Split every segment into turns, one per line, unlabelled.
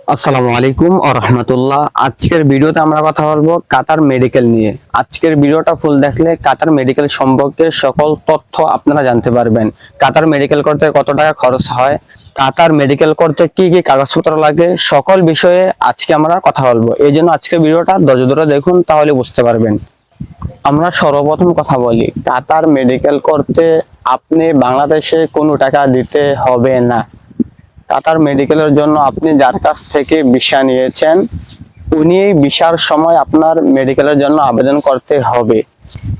আসসালামু আলাইকুম ও রহমতুল্লাহ। আজকের ভিডিওতে আমরা কথা বলবো কাতার মেডিকেল নিয়ে। আজকের ভিডিওটা ফুল দেখলে কাতার মেডিকেল সম্পর্কে সকল তথ্য আপনারা জানতে পারবেন। কাতার মেডিকেল করতে কত টাকা খরচ হয়, কাতার মেডিকেল করতে কি কি কাগজপত্র লাগে, সকল বিষয়ে আজকে আমরা কথা বলবো। এই জন্য আজকের ভিডিওটা ধৈর্য ধরে দেখুন, তাহলে বুঝতে পারবেন। আমরা সর্বপ্রথম কথা বলি, কাতার মেডিকেল করতে আপনি বাংলাদেশে কোনো টাকা দিতে হবে না। কাতার মেডিকেলের জন্য আপনি যার কাছ থেকে ভিসা নিয়েছেন, উনি ভিসার সময় আপনার মেডিকেলের জন্য আবেদন করতে হবে।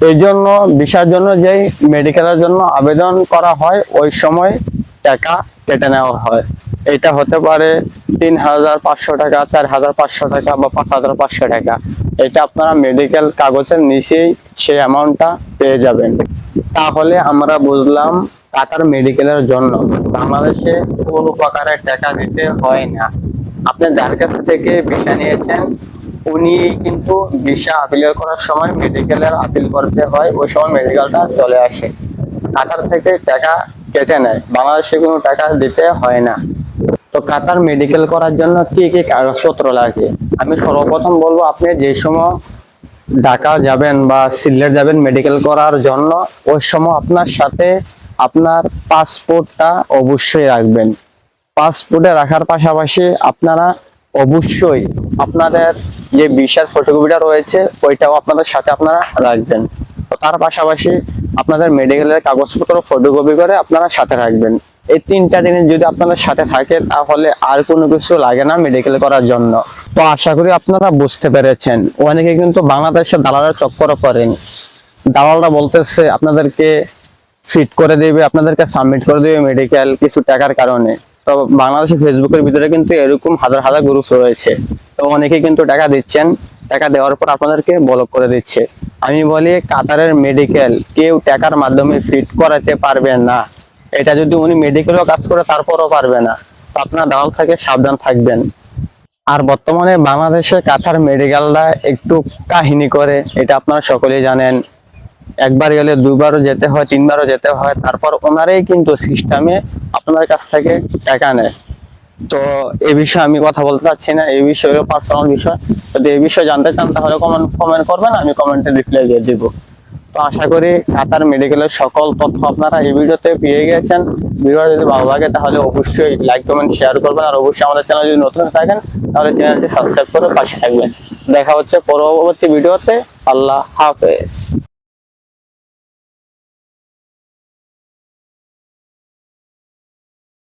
এই জন্য ভিসার জন্য যেই মেডিকেলের জন্য আবেদন করা হয়, ওই সময় টাকা কেটে নেওয়া হয়। এটা হতে পারে 3,500 টাকা, 4,500 টাকা বা 5,500 টাকা। এটা আপনারা মেডিকেল কাগজের নিচেই সেই অ্যামাউন্টটা পেয়ে যাবেন। তাহলে আমরা বুঝলাম কাতার মেডিকেলের জন্য বাংলাদেশে কোনো প্রকারের টাকা দিতে হয় না। আপনি যার কাছ থেকে ভিসা নিয়েছেন, উনি কিন্তু ভিসা আপিল করার সময় মেডিকেলের আপিল করতে হয়, ওই সময় মেডিকেলটা চলে আসে। কাতার থেকে টাকা কেটে নেয়, বাংলাদেশে কোনো টাকা দিতে হয় না। তো কাতার মেডিকেল করার জন্য কি কি কাগজপত্র লাগে, আমি সর্বপ্রথম বলবো, আপনি যে সময় ঢাকা যাবেন বা সিলেট যাবেন মেডিকেল করার জন্য, ওই সময় আপনার সাথে আপনার পাসপোর্টটা অবশ্যই রাখবেন। পাসপোর্টে রাখার পাশাপাশি আপনারা অবশ্যই আপনাদের যে ভিসার ফটোকপিটা রয়েছে, ওইটাও আপনাদের সাথে আপনারা রাখবেন। তো তার পাশাপাশি আপনাদের মেডিকেলের কাগজপত্র ফটোকপি করে আপনারা সাথে রাখবেন। এই তিনটা জিনিস যদি আপনাদের সাথে থাকে, তাহলে আর কোনো কিছু লাগে না মেডিকেল করার জন্য। তো আশা করি আপনারা বুঝতে পেরেছেন। অনেকে কিন্তু বাংলাদেশের দালালের চক্করে পড়েন। দালালরা বলতেছে আপনাদেরকে ফিট করে দেবে, আপনাদেরকে সাবমিট করে দেবে মেডিকেল কিছু টাকার কারণে। তো বাংলাদেশে ফেসবুকের ভিতরে কিন্তু এরকম হাজার হাজার গ্রুপ রয়েছে। তো অনেকে কিন্তু টাকা দিচ্ছেন, টাকা দেওয়ার পর আপনাদেরকে ব্লক করে দিচ্ছে। আমি বলি, কাতারের মেডিকেল কেউ টাকার মাধ্যমে ফিট করাতে পারবে না। এটা যদি উনি মেডিকেলও কাজ করে তারপরও পারবে না। তো আপনার দালাল থেকে সাবধান থাকবেন। আর বর্তমানে বাংলাদেশে কাতার মেডিকেলরা একটু কাহিনী করে, এটা আপনারা সকলেই জানেন। একবার গেলে দুবারও যেতে হয়, তিনবারও যেতে হয়, তারপর ওনারাই কিন্তু সিস্টেমে আপনার কাছ থেকে টাকা নেয়। তো এই বিষয়ে আমি কথা বলতে চাচ্ছি না, এই বিষয়ে পার্সোনাল বিষয়। যদি এই বিষয়ে জানতে চান তাহলে কমেন্ট করবেন, আমি কমেন্টে রিপ্লাই দিয়ে দিব। তো আশা করি কাতার মেডিকেলের সকল তথ্য আপনারা এই ভিডিওতে পেয়ে গেছেন। ভিডিওটা যদি ভালো লাগে তাহলে অবশ্যই লাইক কমেন্ট শেয়ার করবেন, আর অবশ্যই আমাদের চ্যানেল যদি নতুন থাকেন তাহলে চ্যানেলটি সাবস্ক্রাইব করে পাশে থাকবেন। দেখা হচ্ছে পরবর্তী ভিডিওতে। আল্লাহ হাফেজ।